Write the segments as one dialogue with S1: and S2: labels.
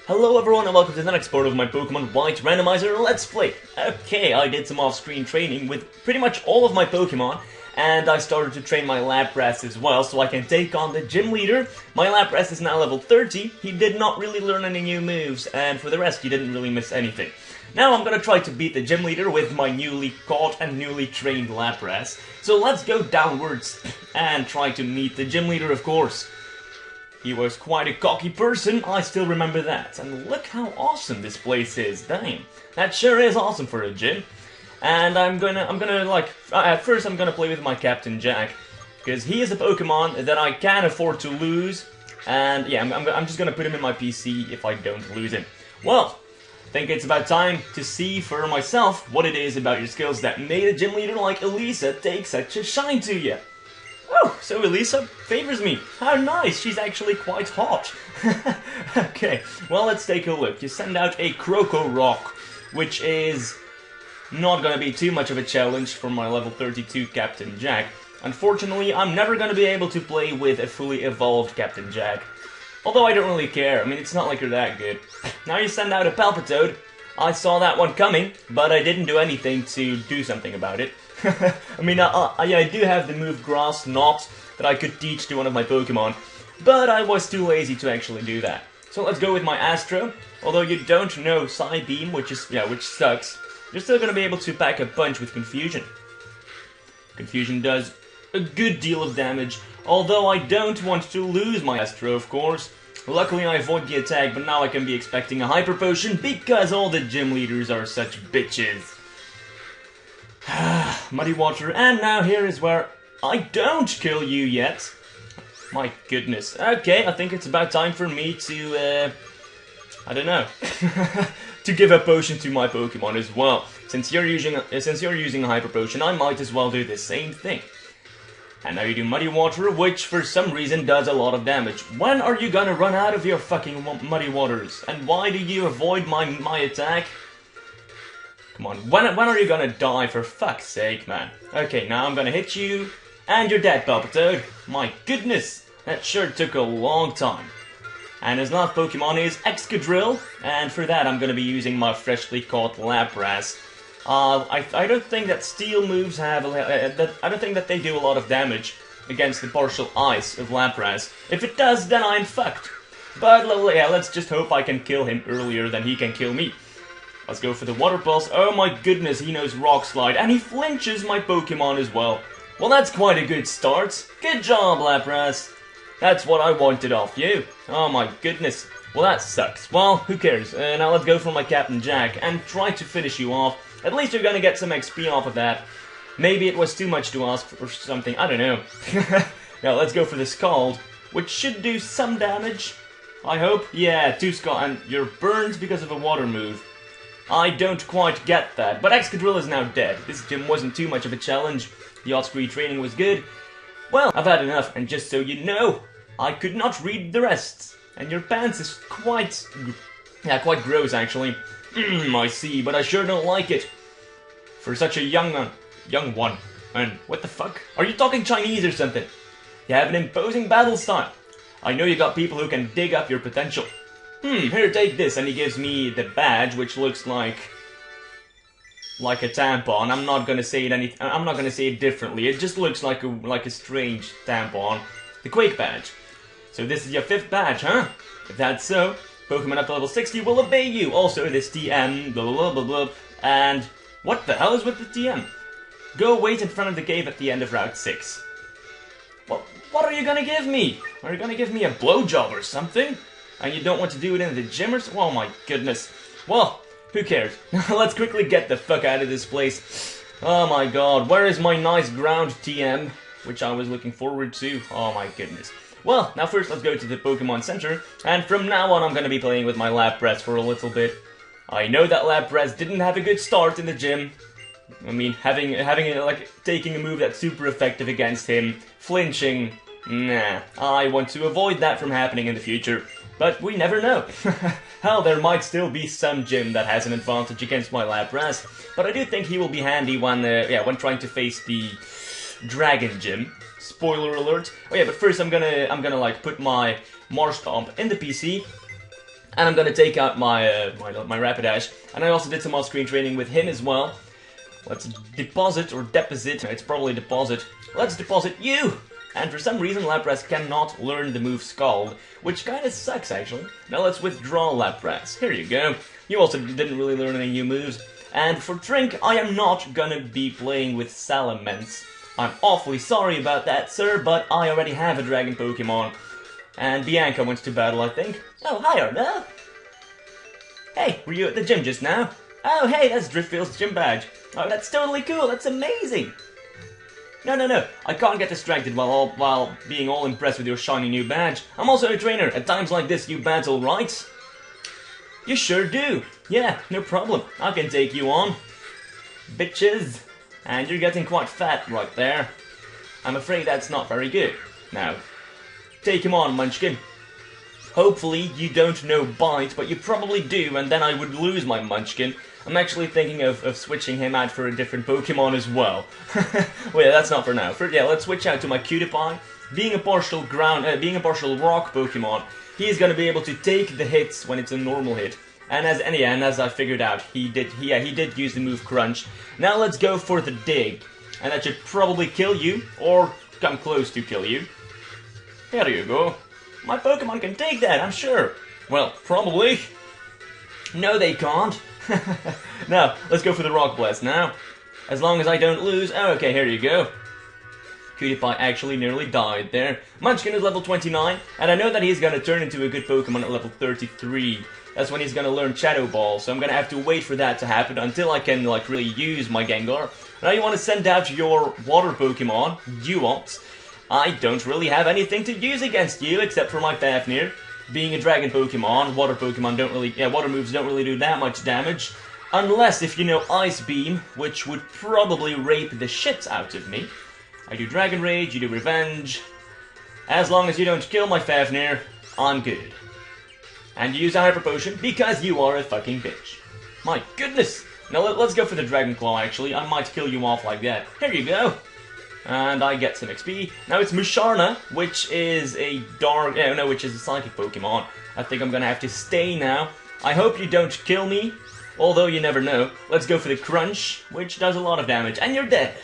S1: Hello everyone and welcome to the next part of my Pokemon White Randomizer Let's Play. Okay, I did some off-screen training with pretty much all of my Pokemon, and I started to train my Lapras as well, so I can take on the gym leader. My Lapras is now level 30, he did not really learn any new moves, and for the rest he didn't really miss anything. Now I'm gonna try to beat the gym leader with my newly caught and newly trained Lapras. So let's go downwards and try to meet the gym leader, of course. He was quite a cocky person, I still remember that. And look how awesome this place is, damn. That sure is awesome for a gym. And at first I'm gonna play with my Captain Jack. Because he is a Pokemon that I can afford to lose. And yeah, I'm just gonna put him in my PC if I don't lose him. Well, I think it's about time to see for myself what it is about your skills that made a gym leader like Elisa take such a shine to you. Oh, so Elisa favors me. How nice, she's actually quite hot. Okay, well let's take a look. You send out a Croco Rock, which is not gonna be too much of a challenge for my level 32 Captain Jack. Unfortunately, I'm never gonna be able to play with a fully evolved Captain Jack. Although I don't really care, I mean it's not like you're that good. Now you send out a Palpitoad. I saw that one coming, but I didn't do anything to do something about it. I mean, I do have the move Grass Knot that I could teach to one of my Pokemon, but I was too lazy to actually do that. So let's go with my Astro. Although you don't know Psybeam, which sucks, you're still gonna be able to pack a punch with Confusion. Confusion does a good deal of damage, although I don't want to lose my Astro, of course. Luckily I avoid the attack, but now I can be expecting a Hyper Potion because all the gym leaders are such bitches. Muddy Water, and now here is where I don't kill you yet. My goodness. Okay, I think it's about time for me to, I don't know, to give a potion to my Pokemon as well. Since you're using a Hyper Potion, I might as well do the same thing. And now you do Muddy Water, which for some reason does a lot of damage. When are you gonna run out of your fucking Muddy Waters? And why do you avoid my attack? Come on, when are you gonna die, for fuck's sake, man? Okay, now I'm gonna hit you, and you're dead, Palpitoad. My goodness, that sure took a long time. And his last Pokemon is Excadrill, and for that I'm gonna be using my freshly caught Lapras. I don't think that steel moves have, I don't think that they do a lot of damage against the partial ice of Lapras. If it does, then I'm fucked. But yeah, let's just hope I can kill him earlier than he can kill me. Let's go for the Water Pulse. Oh my goodness, he knows Rock Slide, and he flinches my Pokemon as well. Well, that's quite a good start. Good job, Lapras. That's what I wanted off you. Oh my goodness. Well, that sucks. Well, who cares? Now let's go for my Captain Jack and try to finish you off. At least you're gonna get some XP off of that. Maybe it was too much to ask for something, I don't know. Now let's go for the Scald, which should do some damage. I hope. Yeah, 2 Scald, and you're burned because of a water move. I don't quite get that, but Excadrill is now dead. This gym wasn't too much of a challenge. The off-screen training was good. Well, I've had enough, and just so you know, I could not read the rest. And your pants is quite gross actually. I see, but I sure don't like it. For such a young one. And what the fuck? Are you talking Chinese or something? You have an imposing battle style. I know you got people who can dig up your potential. Here, take this, and he gives me the badge, which looks like a tampon. I'm not gonna say it differently. It just looks like a strange tampon. The Quake badge. So this is your 5th badge, huh? If that's so, Pokemon up to level 60 will obey you. Also, this TM, blah blah blah blah. And what the hell is with the TM? Go wait in front of the cave at the end of Route 6. What are you gonna give me? Are you gonna give me a blowjob or something? And you don't want to do it in the gym or so? Oh my goodness. Well, who cares? Let's quickly get the fuck out of this place. Oh my god, where is my nice ground TM? Which I was looking forward to. Oh my goodness. Well, now first let's go to the Pokemon Center. And from now on I'm gonna be playing with my Lapras for a little bit. I know that Lapras didn't have a good start in the gym. I mean, taking a move that's super effective against him, flinching, nah. I want to avoid that from happening in the future. But we never know. Hell, there might still be some gym that has an advantage against my Lapras, but I do think he will be handy when trying to face the Dragon Gym. Spoiler alert. Oh yeah, but first I'm gonna like put my Marshtomp in the PC, And I'm gonna take out my my Rapidash, and I also did some off-screen training with him as well. Let's deposit, or deposit, it's probably deposit. Let's deposit you! And for some reason Lapras cannot learn the move Scald, which kinda sucks actually. Now let's withdraw Lapras. Here you go. You also didn't really learn any new moves. And for Drink, I am not gonna be playing with Salamence. I'm awfully sorry about that, sir, but I already have a Dragon Pokemon. And Bianca went to battle, I think. Oh, hi, Arno. Hey, were you at the gym just now? Oh, hey, that's Driftfield's gym badge. Oh, that's totally cool, that's amazing. No, I can't get distracted while being all impressed with your shiny new badge. I'm also a trainer. At times like this, you battle, right? You sure do. Yeah, no problem. I can take you on. Bitches. And you're getting quite fat right there. I'm afraid that's not very good. Now, take him on, Munchkin. Hopefully you don't know Bite, but you probably do, and then I would lose my Munchkin. I'm actually thinking of switching him out for a different Pokemon as well. Well, yeah, that's not for now. Yeah, let's switch out to my Cutie-Pie. Being a partial rock Pokemon, he is going to be able to take the hits when it's a normal hit. And as I figured out, he did use the move Crunch. Now let's go for the Dig, and that should probably kill you, or come close to kill you. Here you go. My Pokemon can take that, I'm sure. Well, probably. No, they can't. Now, let's go for the Rock Blast now. As long as I don't lose. Oh, okay, here you go. Cutie-Pie actually nearly died there. Munchkin is level 29, and I know that he's going to turn into a good Pokemon at level 33. That's when he's going to learn Shadow Ball, so I'm going to have to wait for that to happen until I can, like, really use my Gengar. Now you want to send out your Water Pokemon, Duops. I don't really have anything to use against you except for my Fafnir. Being a Dragon Pokemon, Water moves don't really do that much damage. Unless if you know Ice Beam, which would probably rape the shit out of me. I do Dragon Rage, you do Revenge. As long as you don't kill my Fafnir, I'm good. And you use a Hyper Potion because you are a fucking bitch. My goodness! Now let's go for the Dragon Claw actually, I might kill you off like that. Here you go! And I get some XP. Now it's Musharna, which is a which is a Psychic Pokemon. I think I'm gonna have to stay now. I hope you don't kill me, although you never know. Let's go for the Crunch, which does a lot of damage, and you're dead.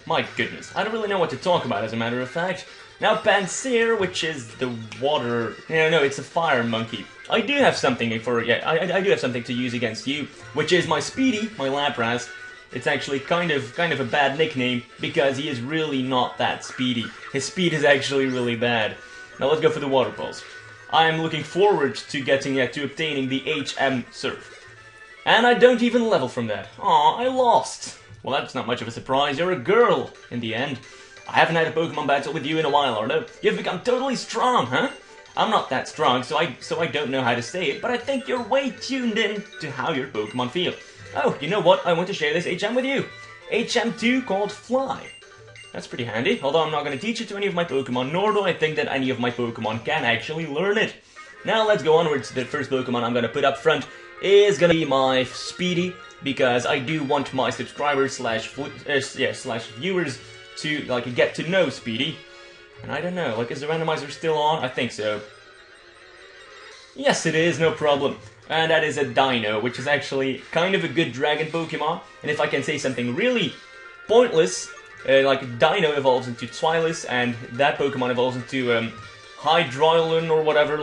S1: My goodness, I don't really know what to talk about as a matter of fact. Now Pansear, which is the water, it's a fire monkey. I do have something for, I do have something to use against you, which is my Speedy, my Lapras. It's actually kind of a bad nickname, because he is really not that speedy. His speed is actually really bad. Now let's go for the Water Pulse. I am looking forward to obtaining the HM Surf. And I don't even level from that. Aw, I lost. Well, that's not much of a surprise, you're a girl, in the end. I haven't had a Pokemon battle with you in a while, Arno. You've become totally strong, huh? I'm not that strong, so I don't know how to say it, but I think you're way tuned in to how your Pokemon feel. Oh, you know what? I want to share this HM with you. HM2 called Fly. That's pretty handy, although I'm not going to teach it to any of my Pokemon, nor do I think that any of my Pokemon can actually learn it. Now let's go onwards. The first Pokemon I'm going to put up front is going to be my Speedy, because I do want my subscribers slash viewers to get to know Speedy. And I don't know, is the randomizer still on? I think so. Yes, it is, no problem. And that is a Dino, which is actually kind of a good Dragon Pokemon. And if I can say something really pointless, Dino evolves into Twilis, and that Pokemon evolves into Hydroilen or whatever.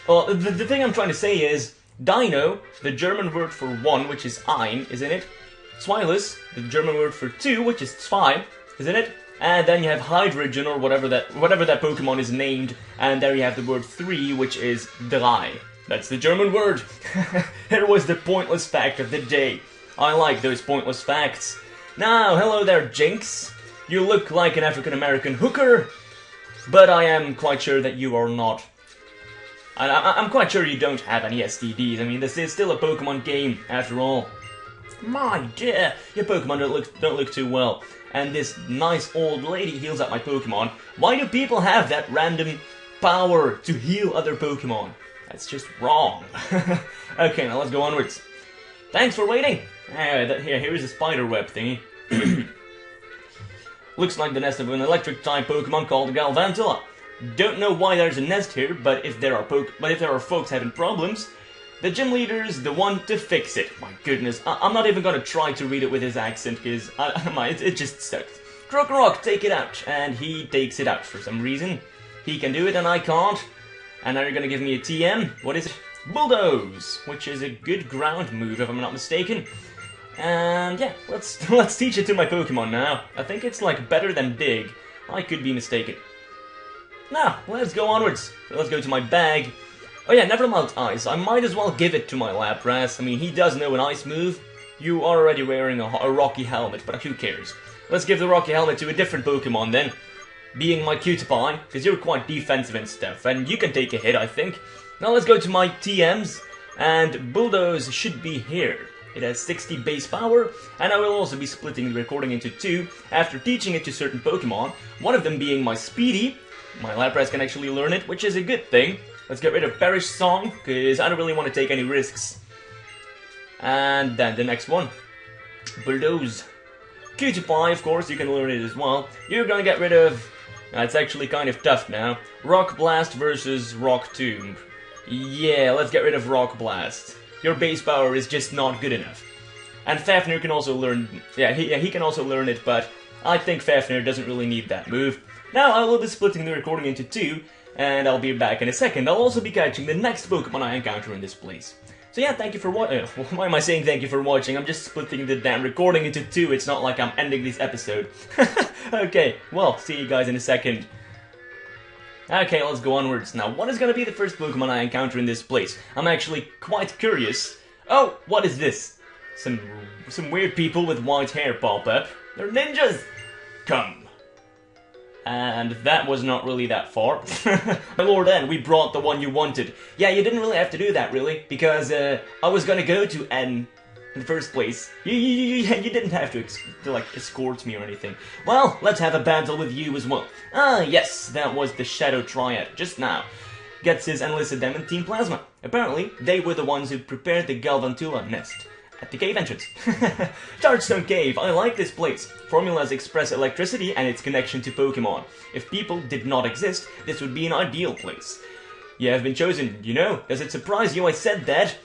S1: Well, the thing I'm trying to say is, Dino, the German word for one, which is ein, is in it. Twilis, the German word for two, which is zwei, is in it. And then you have Hydrogen, or whatever that Pokemon is named, and there you have the word three, which is drei. That's the German word. Here was the pointless fact of the day. I like those pointless facts. Now, hello there, Jinx. You look like an African-American hooker, but I am quite sure that you are not. I'm quite sure you don't have any STDs. I mean, this is still a Pokemon game, after all. My dear, your Pokemon don't look too well. And this nice old lady heals up my Pokemon. Why do people have that random power to heal other Pokemon? That's just wrong. Okay, now let's go onwards. Thanks for waiting. Here's a spider web thingy. Looks like the nest of an electric-type Pokemon called Galvantula. Don't know why there's a nest here, but if there are folks having problems, The gym leader's the one to fix it. My goodness, I'm not even gonna try to read it with his accent, because it just sucks. Rock, take it out. And he takes it out for some reason. He can do it and I can't. And now you're gonna give me a TM. What is it? Bulldoze, which is a good ground move if I'm not mistaken. And yeah, let's teach it to my Pokemon now. I think it's like better than Dig. I could be mistaken. Now, let's go onwards. Let's go to my bag. Oh yeah, never melt ice. I might as well give it to my Lapras. I mean, he does know an ice move. You are already wearing a rocky helmet, but who cares? Let's give the rocky helmet to a different Pokemon then. Being my Cutie-Pie, because you're quite defensive and stuff, and you can take a hit, I think. Now let's go to my TMs, and Bulldoze should be here. It has 60 base power, and I will also be splitting the recording into two after teaching it to certain Pokemon, one of them being my Speedy. My Lapras can actually learn it, which is a good thing. Let's get rid of Perish Song, because I don't really want to take any risks. And then the next one. Bulldoze. Cutie-Pie, of course, you can learn it as well. You're gonna get rid of... it's actually kind of tough now. Rock Blast versus Rock Tomb. Yeah, let's get rid of Rock Blast. Your base power is just not good enough. And Fafnir can also learn... Yeah, he can also learn it, but I think Fafnir doesn't really need that move. Now I will be splitting the recording into two, and I'll be back in a second. I'll also be catching the next Pokemon I encounter in this place. So yeah, thank you for watching. Why am I saying thank you for watching? I'm just splitting the damn recording into two. It's not like I'm ending this episode. Okay, well, see you guys in a second. Okay, let's go onwards. Now, what is gonna be the first Pokemon I encounter in this place? I'm actually quite curious. Oh, what is this? Some weird people with white hair pop up. They're ninjas! Come. And that was not really that far. My lord N, we brought the one you wanted. Yeah, you didn't really have to do that, really, because I was gonna go to N in the first place. You didn't have to like, escort me or anything. Well, let's have a battle with you as well. Ah, yes, that was the Shadow Triad, just now. Ghetsis enlisted them in Team Plasma. Apparently, they were the ones who prepared the Galvantula nest at the cave entrance. Chargestone Cave, I like this place. Formulas express electricity and its connection to Pokemon. If people did not exist, this would be an ideal place. You have been chosen, you know. Does it surprise you I said that?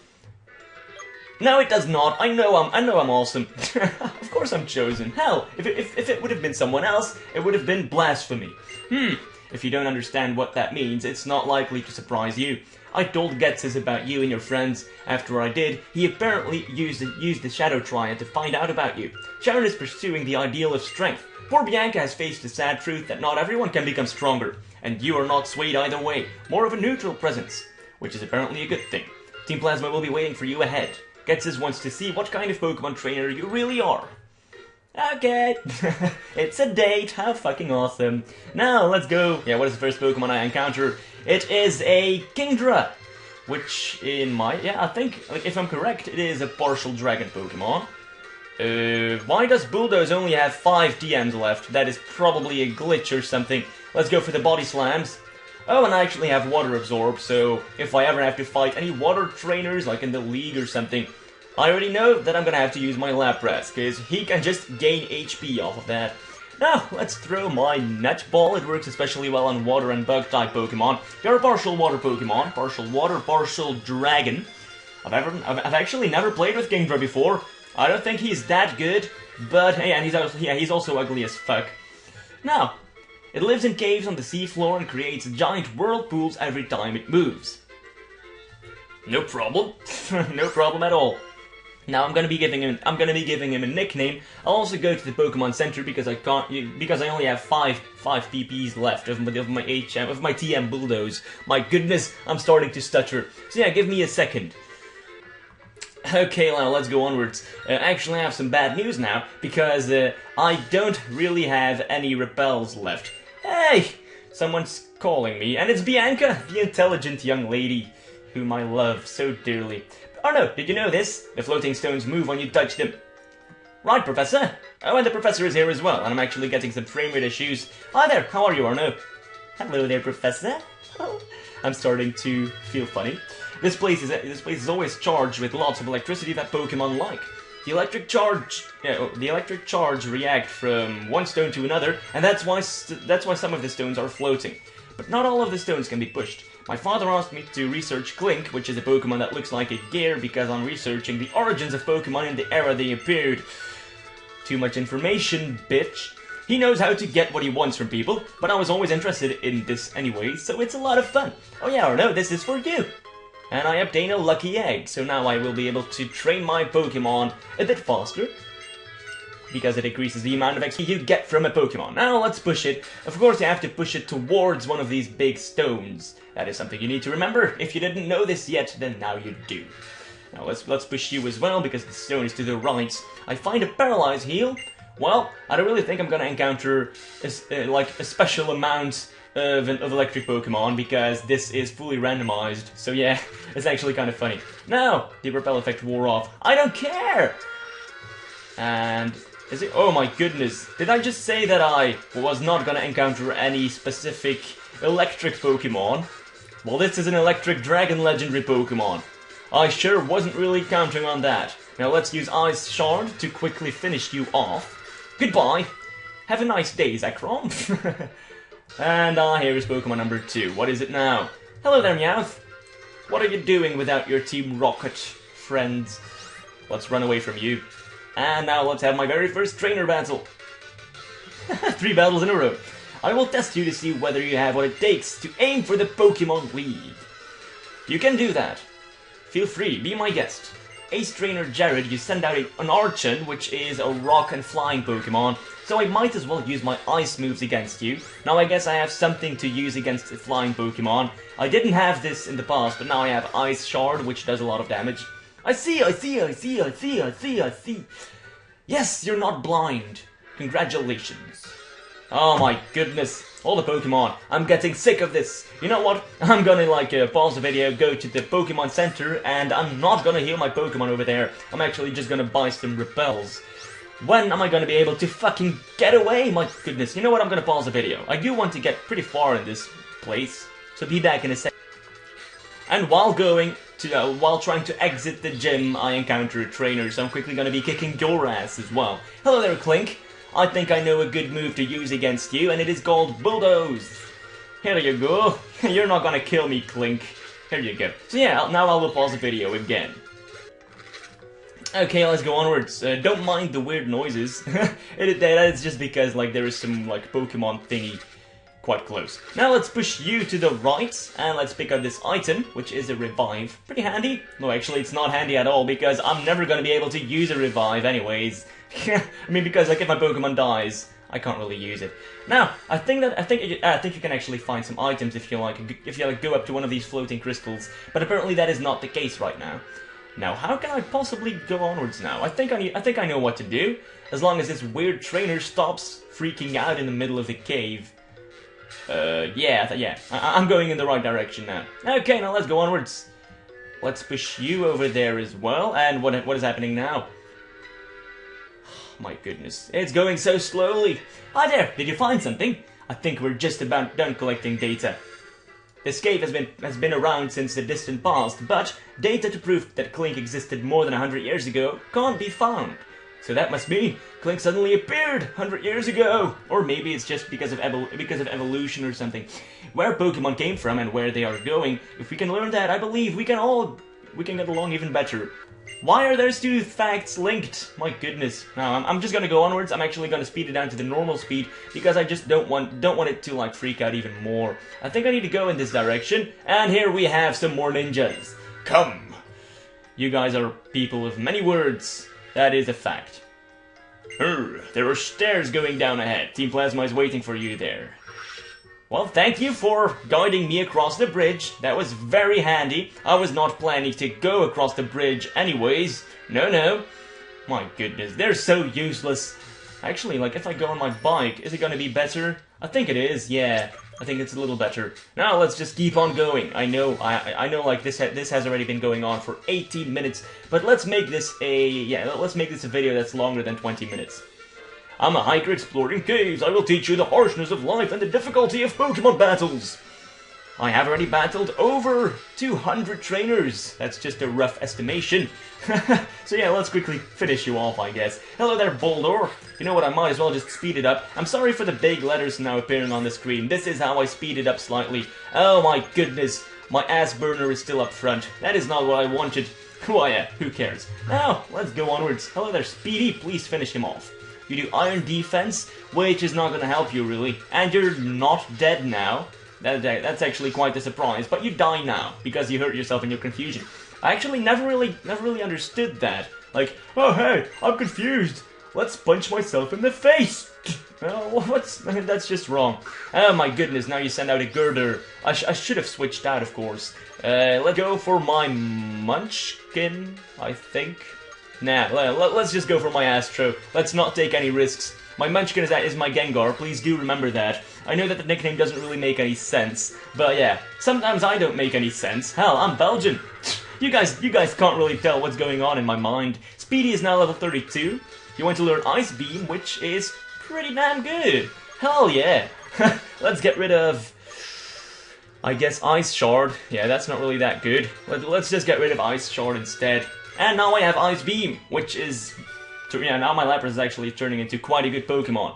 S1: No, it does not. I know I'm awesome. Of course I'm chosen. Hell, if it would have been someone else, it would have been blasphemy. If you don't understand what that means, it's not likely to surprise you. I told Ghetsis about you and your friends. After I did, he apparently used the Shadow Triad to find out about you. Sharon is pursuing the ideal of strength. Poor Bianca has faced the sad truth that not everyone can become stronger, and you are not swayed either way, more of a neutral presence, which is apparently a good thing. Team Plasma will be waiting for you ahead. Ghetsis wants to see what kind of Pokemon trainer you really are. Okay, it's a date, how fucking awesome. Now, let's go. Yeah, what is the first Pokemon I encounter? It is a Kingdra, which I think, like, if I'm correct, it is a partial dragon Pokemon. Why does Bulldoze only have 5 TMs left? That is probably a glitch or something. Let's go for the Body Slams. Oh, and I actually have Water Absorb, so if I ever have to fight any water trainers, like in the league or something, I already know that I'm gonna have to use my Lapras, because he can just gain HP off of that. Now, let's throw my Net Ball. It works especially well on water and bug type Pokemon. You're a partial water Pokemon, partial water, partial dragon. I've actually never played with Kingdra before. I don't think he's that good, but hey, and he's also ugly as fuck. Now, it lives in caves on the seafloor and creates giant whirlpools every time it moves. No problem. No problem at all. Now I'm gonna be giving him a nickname. I'll also go to the Pokemon Center because I only have 5 PPs left of my TM Bulldoze. My goodness, I'm starting to stutter. So yeah, give me a second. Okay, now let's go onwards. Actually, I have some bad news now because I don't really have any repels left. Hey, someone's calling me, and it's Bianca, the intelligent young lady whom I love so dearly. Oh no, did you know this? The floating stones move when you touch them. Right, Professor. Oh, and the Professor is here as well, and I'm actually getting some frame rate issues. Hi there, how are you, Arno? Hello there, Professor. Oh, I'm starting to feel funny. This place is always charged with lots of electricity that Pokemon like. The electric charge react from one stone to another, and that's why some of the stones are floating. But not all of the stones can be pushed. My father asked me to research Clink, which is a Pokemon that looks like a gear, because I'm researching the origins of Pokemon in the era they appeared. Too much information, bitch. He knows how to get what he wants from people, but I was always interested in this anyway, so it's a lot of fun. Oh yeah, or no, this is for you. And I obtain a lucky egg, so now I will be able to train my Pokemon a bit faster, because it increases the amount of XP you get from a Pokemon. Now let's push it. Of course you have to push it towards one of these big stones. That is something you need to remember. If you didn't know this yet, then now you do. Now let's push you as well, because the stone is to the right. I find a Paralyze Heal. Well, I don't really think I'm gonna encounter a special amount of electric Pokemon, because this is fully randomized. So yeah, it's actually kind of funny. Now, the repel effect wore off. I don't care! And... is it? Oh my goodness. Did I just say that I was not gonna encounter any specific electric Pokemon? Well, this is an electric dragon legendary Pokemon. I sure wasn't really counting on that. Now let's use Ice Shard to quickly finish you off. Goodbye. Have a nice day, Zekrom. And here is Pokemon number 2. What is it now? Hello there, Meowth. What are you doing without your Team Rocket friends? Let's run away from you. And now let's have my very first trainer battle. 3 battles in a row. I will test you to see whether you have what it takes to aim for the Pokemon League. You can do that. Feel free, be my guest. Ace Trainer Jared, you send out an Archon, which is a rock and flying Pokemon, so I might as well use my ice moves against you. Now I guess I have something to use against a flying Pokemon. I didn't have this in the past, but now I have Ice Shard, which does a lot of damage. I see. Yes, you're not blind. Congratulations. Oh my goodness. All the Pokemon. I'm getting sick of this. You know what? I'm gonna pause the video, go to the Pokemon Center, and I'm not gonna heal my Pokemon over there. I'm actually just gonna buy some repels. When am I gonna be able to fucking get away? My goodness. You know what? I'm gonna pause the video. I do want to get pretty far in this place, so be back in a sec. And while trying to exit the gym, I encounter a trainer, so I'm quickly gonna be kicking your ass as well. Hello there, Clink. I think I know a good move to use against you, and it is called Bulldoze. Here you go. You're not gonna kill me, Clink. Here you go. So yeah, now I will pause the video again. Okay, let's go onwards. Don't mind the weird noises. That is just because there is some Pokemon thingy quite close. Now let's push you to the right, and let's pick up this item, which is a revive. Pretty handy. No, actually it's not handy at all, because I'm never gonna be able to use a revive anyways. I mean, because if my Pokemon dies, I can't really use it. Now, I think you can actually find some items if you go up to one of these floating crystals, but apparently that is not the case right now. Now, how can I possibly go onwards now? I think I know what to do, as long as this weird trainer stops freaking out in the middle of the cave. Yeah, I'm going in the right direction now. Okay, now let's go onwards. Let's push you over there as well, and what is happening now? My goodness, it's going so slowly. Hi there, did you find something? I think we're just about done collecting data. This cave has been around since the distant past, but data to prove that Clink existed more than 100 years ago can't be found. So that must mean Clink suddenly appeared 100 years ago, or maybe it's just because of evolution or something. Where Pokemon came from and where they are going, if we can learn that, I believe we can get along even better. Why are those two facts linked? My goodness. Now I'm just gonna go onwards. I'm actually gonna speed it down to the normal speed because I just don't want it to freak out even more. I think I need to go in this direction, and here we have some more ninjas. Come. You guys are people of many words. That is a fact. There are stairs going down ahead. Team Plasma is waiting for you there. Well, thank you for guiding me across the bridge. That was very handy. I was not planning to go across the bridge anyways. No. My goodness, they're so useless. Actually, if I go on my bike, is it gonna be better? I think it is, yeah. I think it's a little better. Now let's just keep on going. I know this has already been going on for 18 minutes, but let's make this a video that's longer than 20 minutes. I'm a hiker exploring caves. I will teach you the harshness of life and the difficulty of Pokemon battles. I have already battled over 200 trainers. That's just a rough estimation. So yeah, let's quickly finish you off, I guess. Hello there, Boldor. You know what, I might as well just speed it up. I'm sorry for the big letters now appearing on the screen. This is how I speed it up slightly. Oh my goodness. My ass burner is still up front. That is not what I wanted. Well, yeah, who cares? Now, let's go onwards. Hello there, Speedy. Please finish him off. You do Iron Defense, which is not going to help you, really. And you're not dead now. That's actually quite a surprise. But you die now, because you hurt yourself in your confusion. I actually never really understood that. Like, oh hey, I'm confused. Let's punch myself in the face. That's just wrong. Oh my goodness, now you send out a girder. I should have switched out, of course. Let's go for my Munchkin, I think. Nah, let's just go for my Astro. Let's not take any risks. My Munchkin is my Gengar, please do remember that. I know that the nickname doesn't really make any sense, but yeah, sometimes I don't make any sense. Hell, I'm Belgian. You guys can't really tell what's going on in my mind. Speedy is now level 32. You want to learn Ice Beam, which is pretty damn good. Hell yeah. Let's get rid of, I guess, Ice Shard. Yeah, that's not really that good. Let's just get rid of Ice Shard instead. And now I have Ice Beam, which is, yeah, now my Lapras is actually turning into quite a good Pokemon.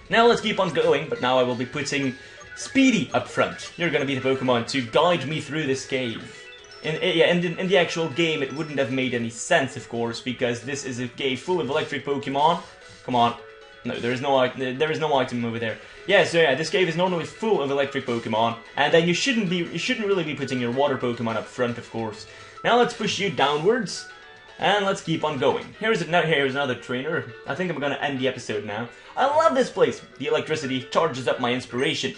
S1: Now let's keep on going, but now I will be putting Speedy up front. You're gonna be the Pokemon to guide me through this cave. In the actual game, it wouldn't have made any sense, of course, because this is a cave full of electric Pokemon. Come on. No, there is no item over there. Yeah, so yeah, this cave is normally full of electric Pokemon, and then you shouldn't really be putting your water Pokemon up front, of course. Now let's push you downwards, and let's keep on going. Here's another trainer. I think I'm gonna end the episode now. I love this place. The electricity charges up my inspiration.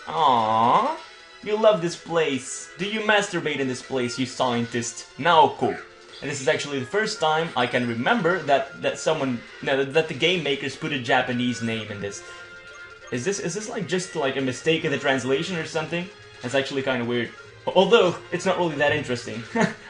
S1: Aww. You love this place. Do you masturbate in this place, you scientist? Naoko. And this is actually the first time I can remember that the game makers put a Japanese name in this. Is this like just like a mistake in the translation or something? That's actually kind of weird. Although it's not really that interesting.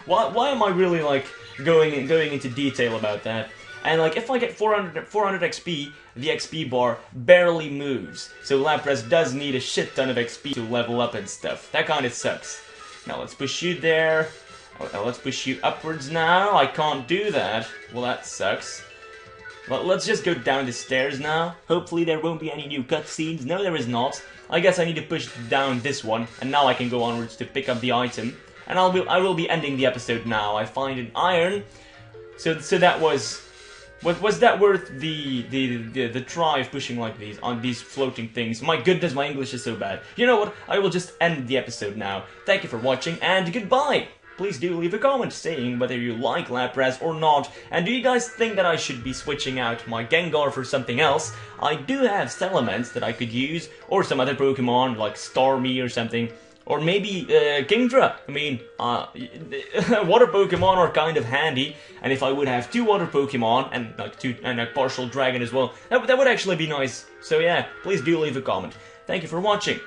S1: Why am I really like going into detail about that? And like if I get 400 XP, the XP bar barely moves. So Lapras does need a shit ton of XP to level up and stuff. That kind of sucks. Now let's push you there. Let's push you upwards now. I can't do that. Well, that sucks. Well, let's just go down the stairs now. Hopefully there won't be any new cutscenes. No, there is not. I guess I need to push down this one, and now I can go onwards to pick up the item. And I will be ending the episode now. I find an iron. So that was that worth the try of pushing like these on these floating things? My goodness, my English is so bad. You know what? I will just end the episode now. Thank you for watching, and goodbye. Please do leave a comment saying whether you like Lapras or not, and do you guys think that I should be switching out my Gengar for something else? I do have Salamence that I could use, or some other Pokemon like Starmie or something, or maybe Kingdra. I mean, water Pokemon are kind of handy, and if I would have 2 water Pokemon and a partial dragon as well, that would actually be nice. So yeah, please do leave a comment. Thank you for watching.